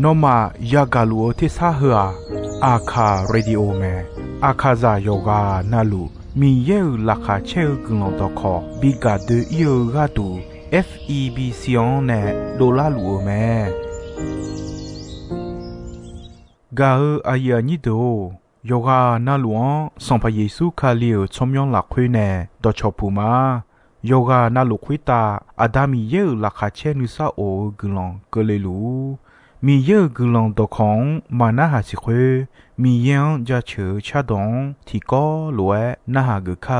นอมายากาลูที่ซาหัวอาคาเรดิโอเมอาคาซาโยกานาลูมีเยอลักาเชลกลองตอคอบิกาเดเยกาตู FEB ซิออนเนโดลาลูเมกาอายานิโดโยกานาลวงสัมพเยซูคาเลียวชมยองหลักคุยเนดอชอปูมาโยกานาลุคุยตาอาดามีเยอลักาเชนุซาโอกลองกเลลูมีเยอะกลองตอของมานาหาสิคุมียังจะเชื่อชาดงที่ก็ลวยนาหากข้า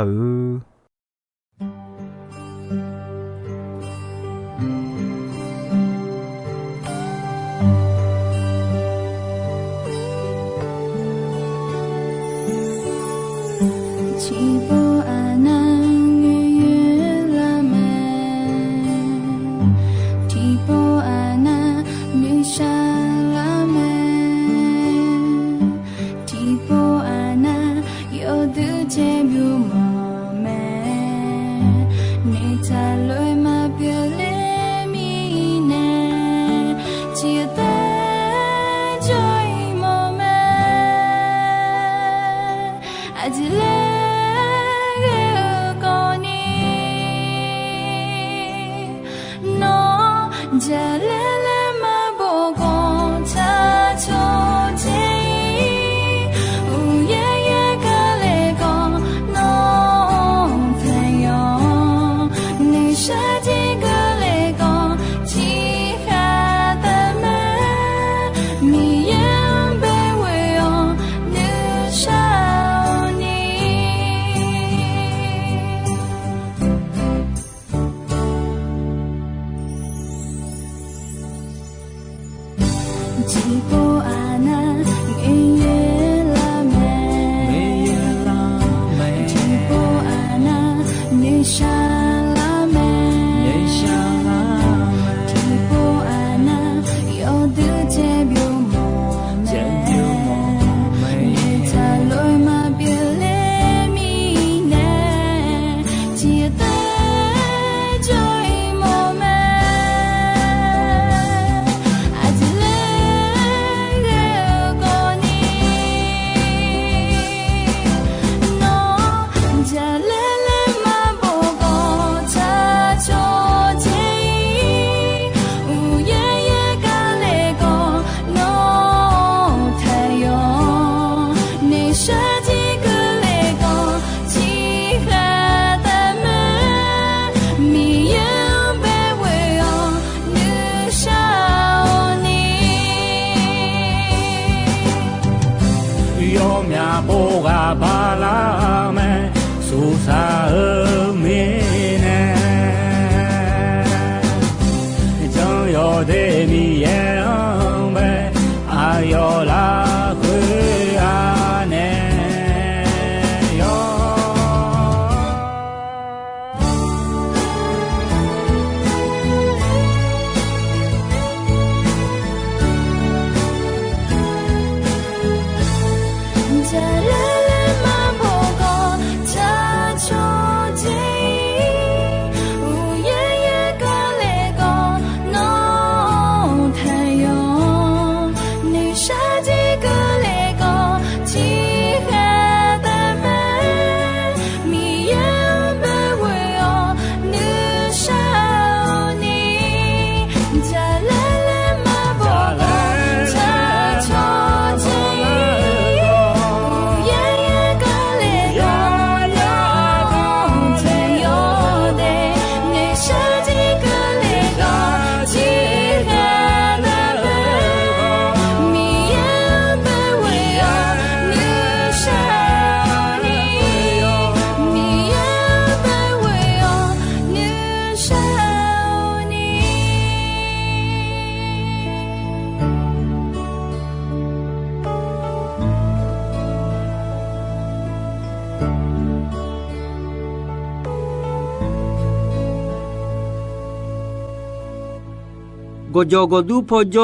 โกโจโกดูพโจ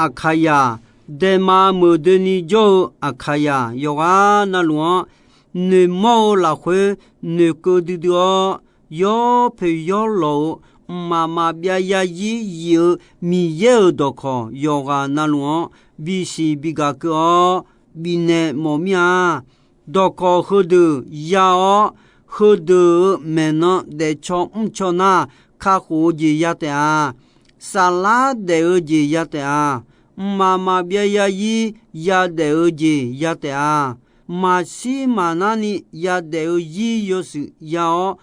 อาคายาเดมาโมเดนิโจอาคายาโยกานาลวงเนโมลาเควเนโกดิดโยเพยโล妈妈别呀伊有米耶多可有个那路比西比个个比呢莫米啊多可喝的呀哦喝的没呢的cho cho na卡胡吉呀的啊沙拉的吉呀的啊妈妈别呀伊呀的吉呀的啊马西马那里呀的伊有是呀哦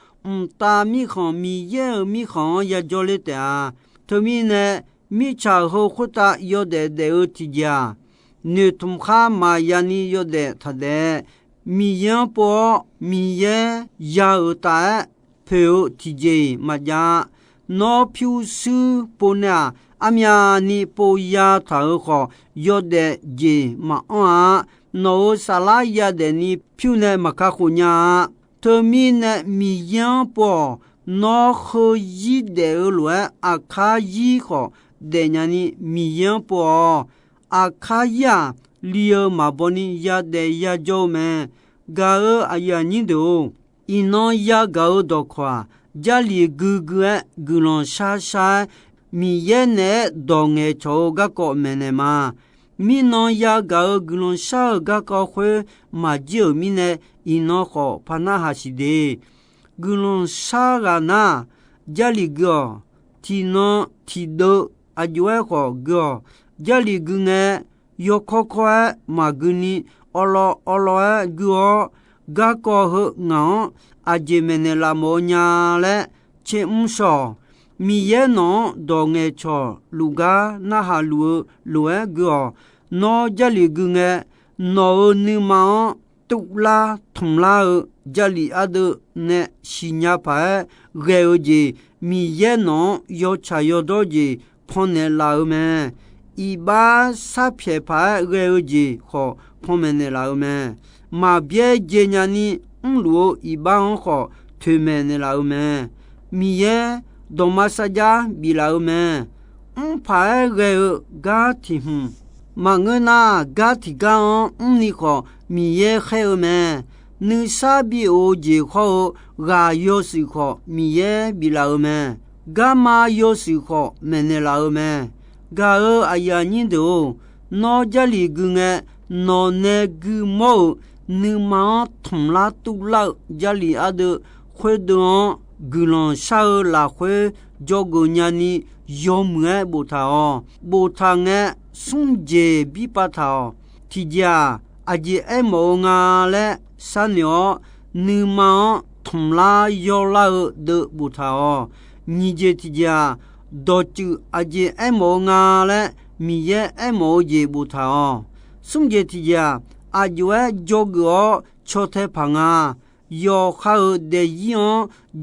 大米行米耶米行呀做了的啊，他们呢米茶和胡达有的提家，你同哈马呀你有的他的米耶波米耶呀有大朋友提家嘛呀，那平时不呢阿米呀你不呀他和有的姐嘛啊，那沙拉呀的你平呢嘛卡胡呀。特米呢米样波那和一的乱阿卡一个的伢呢米样波阿卡呀里尔马波尼呀的呀就们嘎尔阿呀你都伊那呀嘎尔多夸家里哥哥哥啷沙沙米也呢当个抽个个们呢嘛米那呀嘎尔哥啷沙个个会嘛就米呢伊那个帕那哈西的，格隆沙个那家里个提那提的阿就爱个个家里个呢有可可嘛个呢阿拉个个个和俺阿姐们呢拉莫伢嘞，切说米也孬当个错路个那哈路个那家里个呢那你嘛。tu la thong la jali adu ne sinya pa geo ji mi ye no yo cha yo do ji phone ne la me i ba sa phe pa geo ji kho phone ne la me ma bie je nya ni lu i ba kho thu me ne la me mi ye do ma sa ja bi la me pa geo ga ti mà người na gà thì gà ni khó mi ye khéo mẹ nữ sa bi ô gì khó gà yo sự khó mi ye bi lao mẹ gà ma yo sự khó mẹ ne lao mẹ gà aya nhìn đồ nó gia li gương nó ne gu mô nữ ma thùng la tu la gia li adu khuê đồ gu lon sao là khuê cho gu nhà ni yo mẹ bồ thà nghe sung je bi pa thao ti ja aji e mo nga le san yo nu ma thum la yo la de bu thao ni je ti ja do chu aji e mo nga le mi ye e mo je bu thao sung je ti ja aju e jogo chote phanga yo kha de yo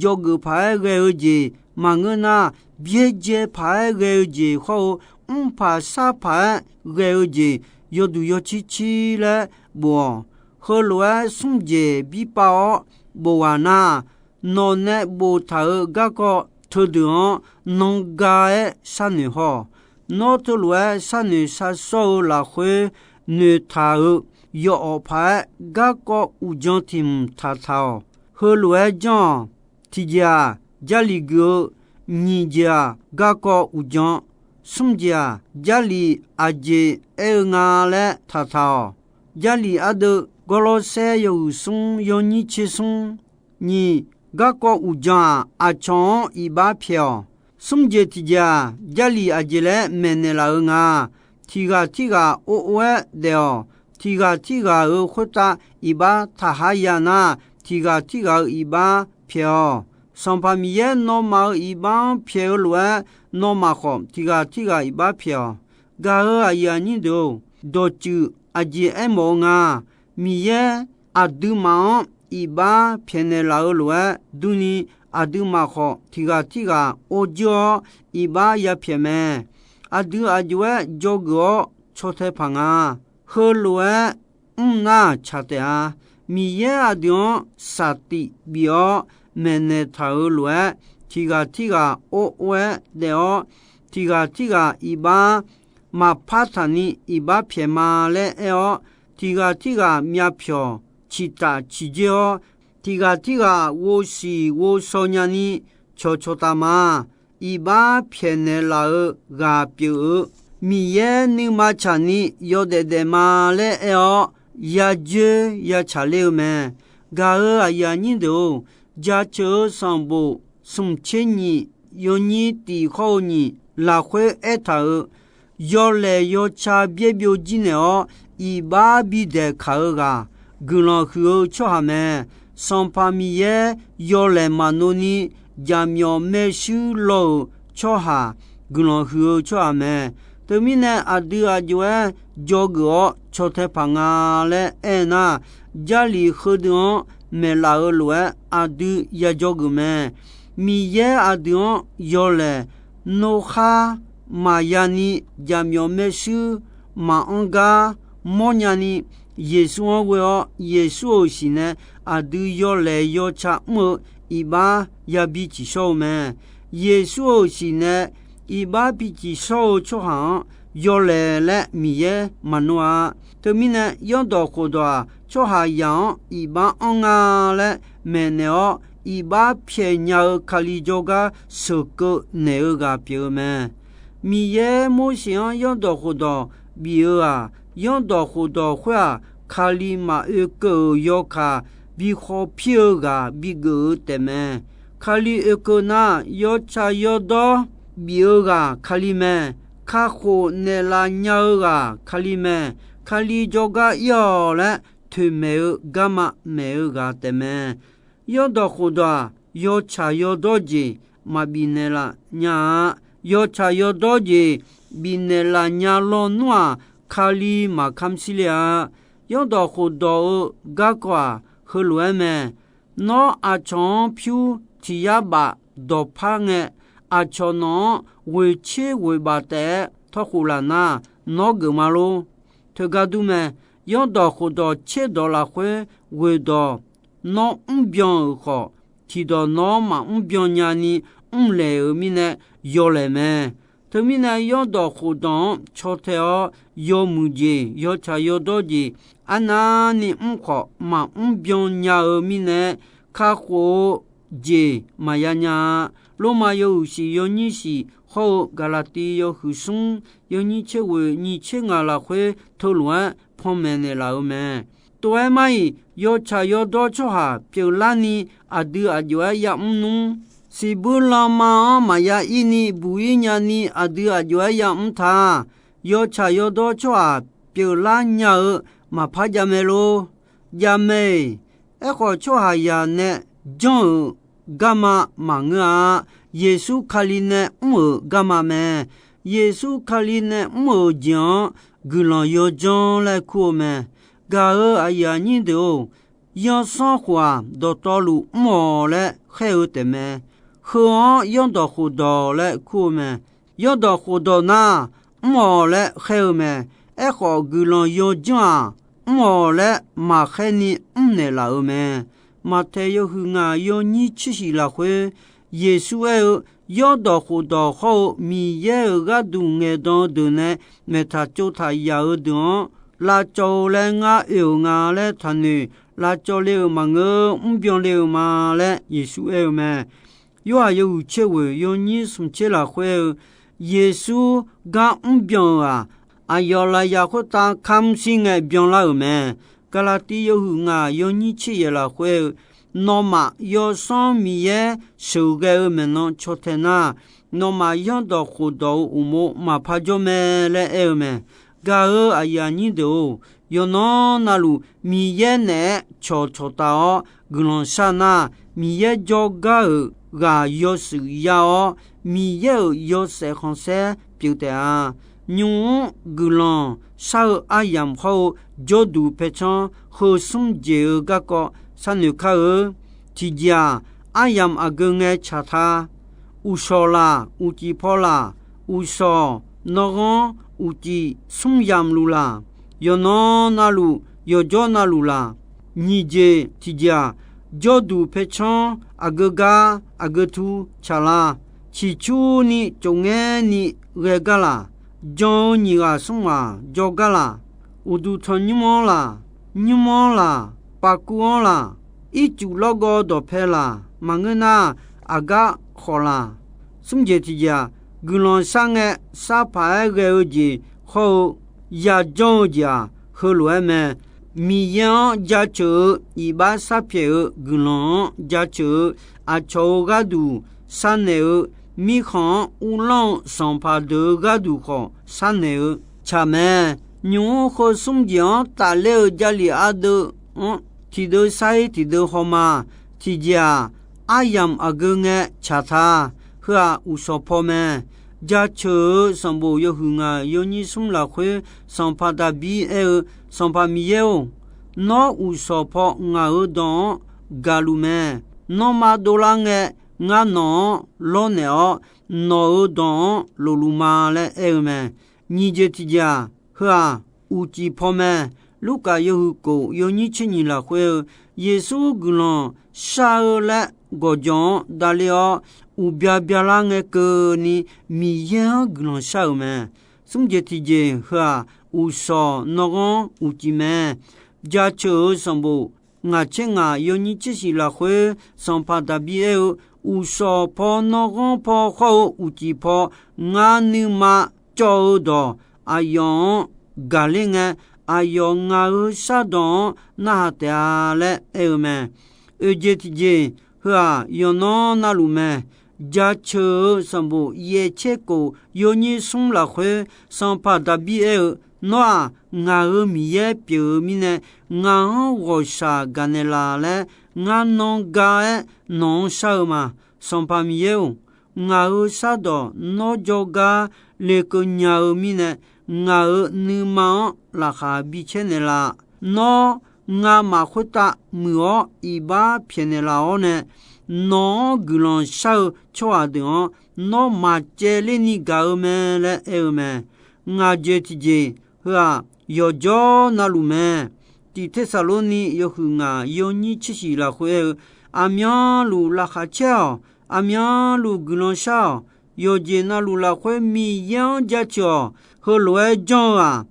jogo pha ge je mangna bie je pha ge je kho pa sa pa geo ji yo du yo chi le bo ho lo sung je bi pa bo wa na no ne bo tha ga ko thu du no ga e sa ni ho no to lo sa ni sa so la khwe ne tha yo pa ga ko u jon tim tha tha ho lo jon ti ja jali go ni ja ga ko u jon sumjia jali aje nga le tha tha jali adu golo se yo sung yo ni chi sung ni ga ko uja a chon i ba phyo sumje ti ja jali aje le men la nga tiga o de o tiga o khota i ba tha ha ya na tiga i ba phyo sampa mi ye no ma i ba phyo lo no ma khom tiga i ba phyo ga ya ni do chu aji e mo nga mi ye adu ma i ba phene la lo du ni adu ma kho tiga o jo i ba ya pheme adu ajwe jogo chote phanga ho lo na chate a mi ye adu sati bio mene thao lo tiga o de o tiga i ba ma patani i ba phema le o tiga mya phyo chita chijeo tiga wo si wo sonyani chochota ma 一把偏的拉尔嘎表，米耶你马查尼有的马来哦，呀就呀查了没？嘎尔啊呀你都家车上步送钱你，有你地好你拉回爱他尔，要来要查别表记呢哦，一把比的卡尔嘎，格朗后吃下没？上帕米耶要来马诺尼。家苗没修老吃下，格朗后吃下没？对面呢，阿弟阿舅哎，叫个吃太胖啊嘞，哎那家里喝的没拉尔路哎，阿弟也叫个没，米耶阿弟要来，诺哈马亚尼家苗没修马安嘎莫亚尼。耶稣我耶稣是呢，阿弟要来要吃么？一把也比起少么？耶稣是呢，一把比起少出行，要来了米耶马诺啊，对面呢要到好多出下样，一把安啊了，没呢一把偏要卡里做个手个那个表么？米耶莫想要到好多表啊，要到好多话卡里马一个要卡。比好票个比个的么？卡里一个那要查要到表个卡里么？卡好那拉鸟个卡里么？卡里做个要了，推没有干嘛没有个的么？要到好多要查要到几嘛比那拉鸟要查要到几比那拉鸟老暖卡里嘛看起来要到好多个个。和乱么？那阿长票提亚巴多胖诶，阿长那为切为巴的，他胡乱呐，那个嘛咯？他家都么？要到好多切到了会为到那边好，提到那嘛边伢呢，来后面呢要来么？他们呢要到好多炒条要木节要茶要多节。啊那你好嘛边伢后面呢卡好节嘛呀罗马有时有你是好噶拉蒂有后松有你切为你切啊拉会讨论旁边的老们对嘛要茶要多出下表拉你啊对啊就要弄是不拉嘛呀一你不一年你啊对啊就要他要茶要多出下表拉伢嘛怕家没咯，家没，好出下呀呢，讲干嘛忙啊？耶稣卡里呢，干嘛me？耶稣卡里呢，讲，个人要讲来过me？噶哎呀，你都要生活到道路来还有的me？和要到活到来过me？要到活到哪来还有me？好个人要讲。我嘞马海尼来老么？马太有很啊有你去是了会，耶稣要到活到好，米也个东个当的呢，没他就他要的，拉走嘞啊有啊嘞他呢，拉走了嘛个变了嘛嘞，耶稣么？有啊有切位有你什么切了会，耶稣刚变啊。啊，要来要回当看心个变了么？噶拉蒂有啊，有你去也了会，那么要上米耶收个么呢？昨天呐，那么要到活到五毛嘛，怕就没来么？噶哎呀，你都有那路米耶呢？悄到格朗山呐，米耶叫个要是要米耶要是红色表的啊。nhung gulan sao ayam ho jodu pechan ho sum je ga ko sanu kha ti ja ayam agunge chatha usola uti phola uso nogon uti sum yam lula yo no nalu yo jo nalula ni je ti ja jodu pechan agaga agatu chala chi chu ni chonge ni regala John你啊送啊叫个啦，我都穿你毛啦，把锅啦，一煮那个都配啦，忙个那阿个好啦，松节提家格朗上个沙排个节后亚洲家和罗们米样家球一把沙皮格朗家球阿乔个度山内米康乌朗上帕德个度好山内下面牛和松节打了家里阿德提到晒提到好嘛提家阿阳阿个个查他和乌索婆们家车上部有哼啊有你送了会上帕达比上帕米耶那乌索婆我儿当嘎鲁们那马多啷个我那老呢那儿当罗鲁马嘞们你这提家和乌吉婆们卢卡有个有你亲你了会耶稣个啷杀了个讲大了u bia bia la nge ke ni mi ya gnon shao me sum je ti je ha u so no gon u ji me ja cho som bu nga che nga yo ni chi si la khwe som pa da bi e u so po no gon po kho u ji po nga ni ma cho do a yon ga le nge a yo nga u sa don na ta le e me e je ti je ha yo no na lu me家车上部也切过有你送了回上帕达比那俺儿米也表明呢俺我啥干的啦嘞俺弄干弄啥嘛上帕米也俺儿啥的那就干那个伢儿米呢俺儿你妈拉哈比钱的啦那俺马会打没一把骗的啦呢no gulan shao choa de no ma che le ni ga me le e me nga je ti je ha yo jo na lu me ti Thessaloni yo hu nga yo ni chi si la hwe amyan lu la kha chao amyan lu gulan shao yo je na lu la hwe mi yan ja cho ho lwe jon a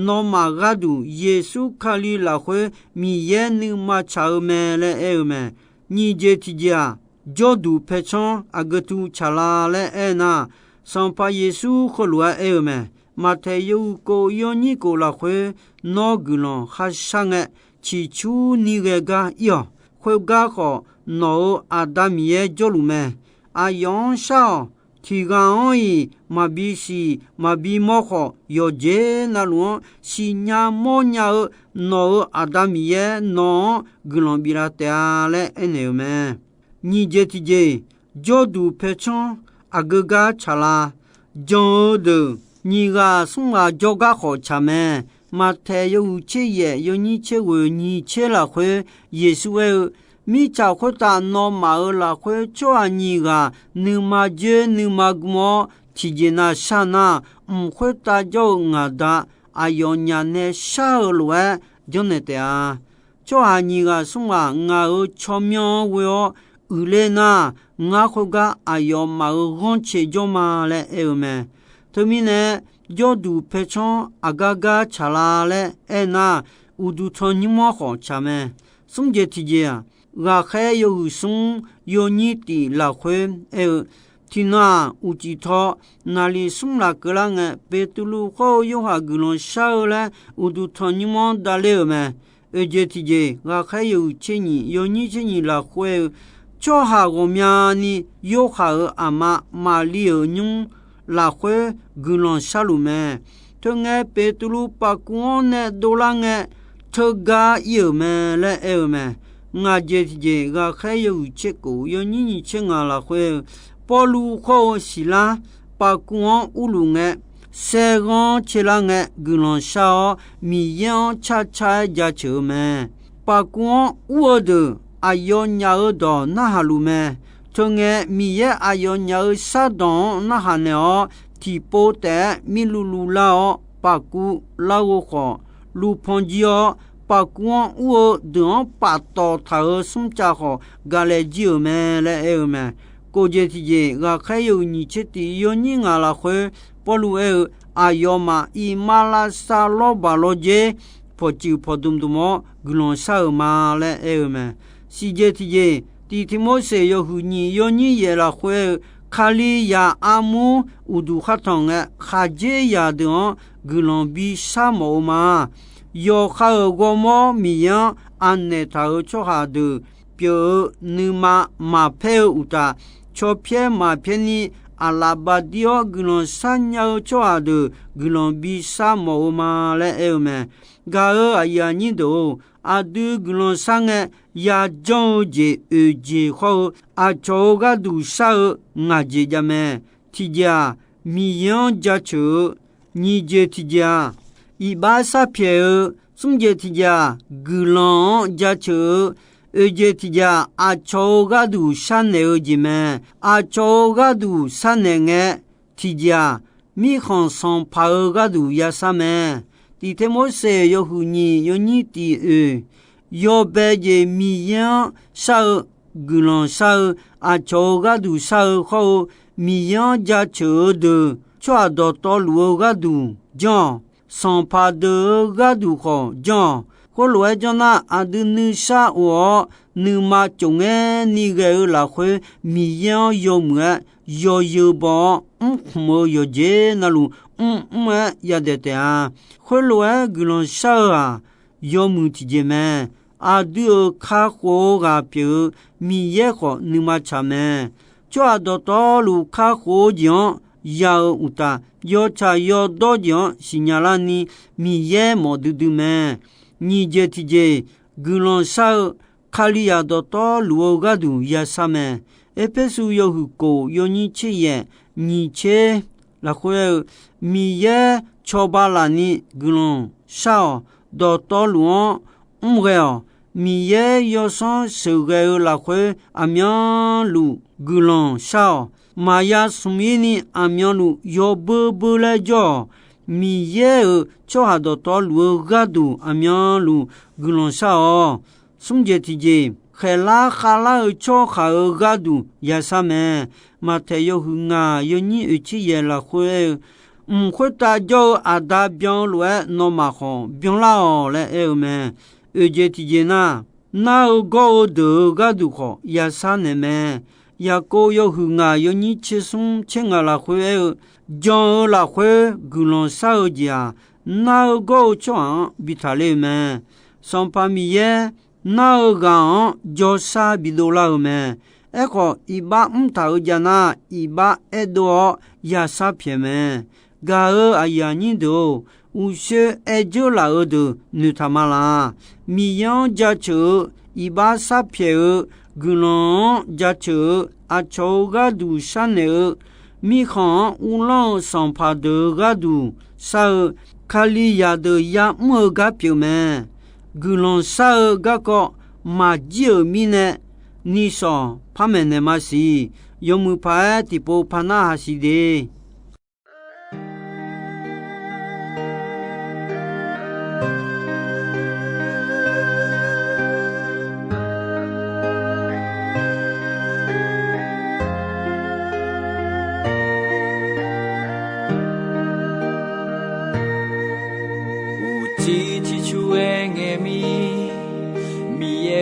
no ma ga du yesu khali la hwe mi ye ni ma cha me le e me你这提家角度拍成阿个都查拉嘞那上把耶稣和罗们马太有个有你个了会那个人还上个起初你个个哟会个好那阿达米耶角路们阿杨少提纲伊马比西马比莫好有这那路西nhà莫nhà那阿达米耶那个人比拉达嘞们你这提着角度拍成阿个个查拉角度你个送啊角个好查咩马太有切耶有你切为你切了会耶稣米查会打那马尔了会做你个你马je你马么提着那啥那会打就俺的哎呦伢呢啥了就那的啊做你个送啊俺巧妙为le na nga khoga ayo ma gon che jo ma le e me to mi ne jo du pe chon agaga chala le e na u du thon ni mo kho cha me sum je ti je ga khe yo sum yo ni ti la khwe e ti na u ji tho na li sum la ka la nge pe tu lu kho yo ha gu lon sha le u du thon ni mo da le me e je ti je ga khe yo che ni yo ni che ni la khwe cho ha go mya ni yo ha ama ma li nyung la khwe gulon shalume to nge petulu pa ku ne do la nge to ga yo me le e me nga je je ga khe yo che ko yo ni ni che nga la khwe po lu kho si la pa ku u lu nge se gon che la nge gulon sha mi yan cha cha ja che me pa ku u de ayo nya do na halu me to nge mi ye ayo nya sa don na ha ne o ti po te mi lu lu la o pa ku la wo kho lu phon ji o pa ku o de pa to tha sum cha kho ga le ji me le e me ko je ti je ga kha yo ni che ti yo ni nga la khwe po lu e ayo ma I ma la sa lo ba lo je po chi po dum dum mo glon sa ma le e me si je ti je ti ti mo se yo hu ni yo ni ye la khwe 卡里亚阿姆乌杜哈汤诶哈杰亚的格朗比沙毛嘛，有哈尔国毛米样安内塔尔做哈的，比如你马配乌达，照片马片呢阿拉巴迪奥格朗三亚做哈的格朗比沙毛嘛来埃么，噶阿亚尼多。阿杜格朗上诶亚将杰杰好阿乔个杜沙阿杰家咩？提家米样家车，你杰提家伊巴萨皮尔，松杰提家格朗家车，杰提家阿乔个杜沙内杰咩？阿乔个杜沙内诶提家米康上帕尔个杜亚啥咩？第天么事有胡你有你的有白的米样烧格朗烧啊，炒个都烧好米样加炒的，抓到道路个都讲，上爬的个都好讲，后来讲那啊的你杀我，你妈种诶，你个拉回米样有么有吧？没有这那路。ya de ta kholo gulon sha yo mu ti je me a du kha kho ga pyu mi ye kho ni ma cha me chwa do to lu kha kho jion ya u ta yo cha yo do jion signala ni mi ye mo du du me ni je ti je gulon sha khali ya do to lu ga du ya sa me epesu yo hu ko yo ni chi ye ni che la khwe mi ye choba la ni glon sha do to luon umre mi ye yo son sege la khwe amyan lu glon sha ma ya sumini amyan lu yo bu la jo mi ye cho ha do to lu ga du amyan lu glon sha sumje ti je khela khala cho kha ga du ya sa me ma te yo hunga yo ni uchi ye la khwe khwe ta jo ada bion lue no ma khon bion la le e me je ti je na go de ga du kho ya sa ne me ya ko yo hunga yo ni che sum chenga la khwe jo la khwe gulon sa ja na go chon bitale me son pa mi ye na ga jo sa bidola me eko iba mta jana iba edo ya sa pye me ga ayani do u she ejo la do nu tamala mi yon ja chu iba sa pye gulon ja chu a cho ga du shane mi khan ulon san pa de ga du sa kali ya de ya mo ga pye me gulon sa ga ko ma ji mi ne ni so pamene masi yomu pa tipo pana haside uchi chi chue nge mi ye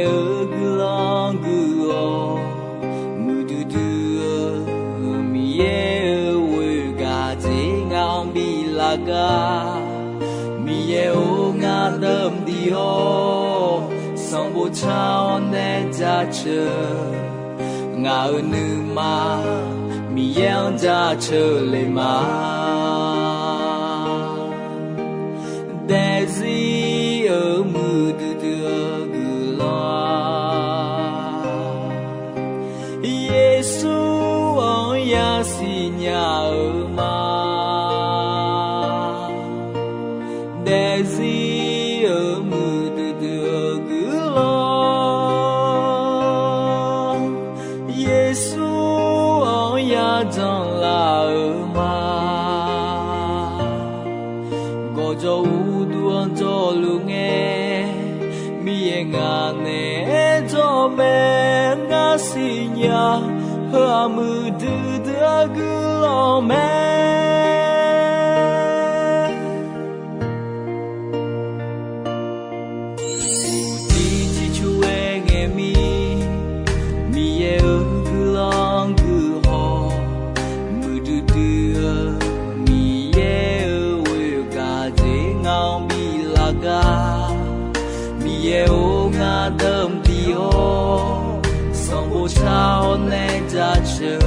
gulong guo ga mi ye o nga dam di ho song bo cha ne ja che nga nu ma mi yang ja che le ma de zi o mu du du gu la yesu on ya si nya o ma Sinya hamu du da gulome uti chi chue nge mi ye gulong gu ho yêu ngã đâm điều song bộ trao nên ra chờ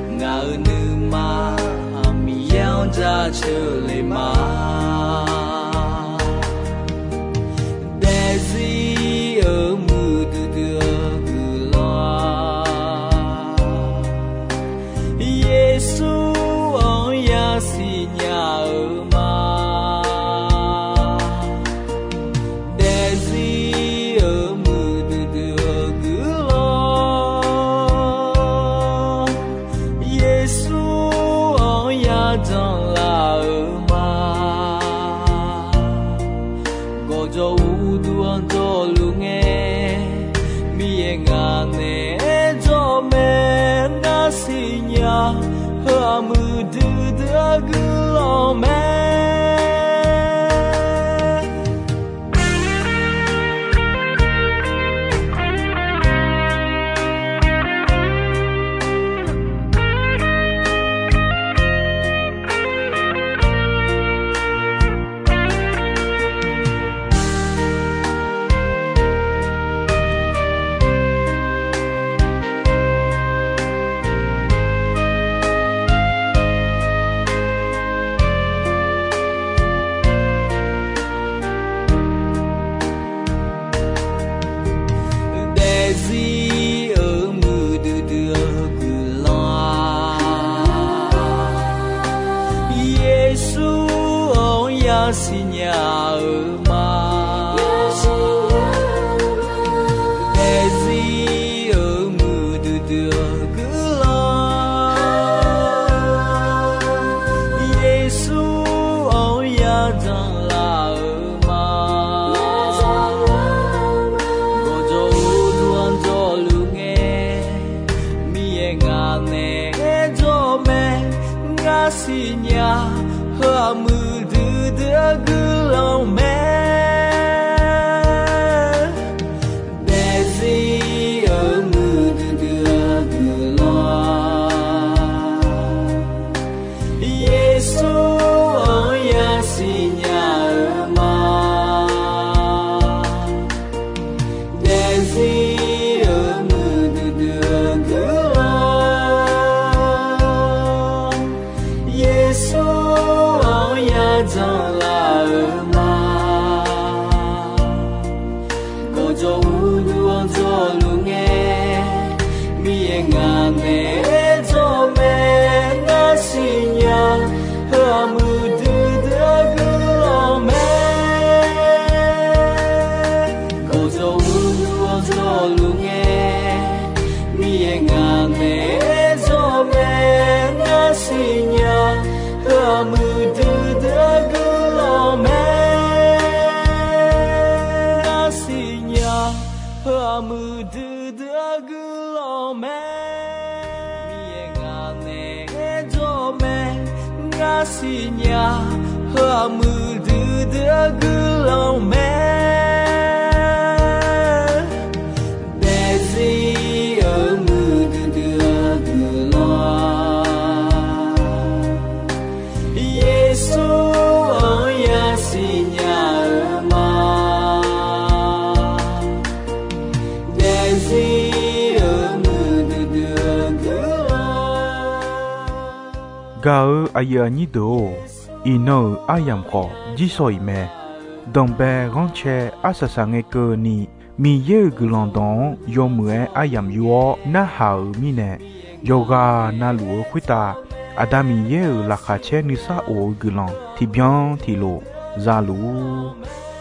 ngã nữ mà mi yêu ra chờ lệ mà để gì ở mưa từ từ cứ lo Giêsu ông ya si nhà ở Gao aya ni do ino ayam ko jisoi me dombe ronche asasange ko ni mi ye glandon yomue ayam yo na hao mi ne yoga na luo kwita adami ye la khache ni sa o glan ti bien ti lo zalu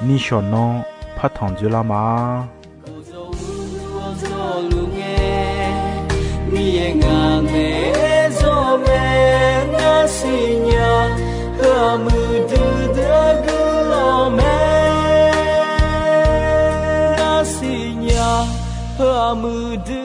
ni shonon patan de la ma mi nga ne zo me Sinya hamudu dagulome Sinya hamudu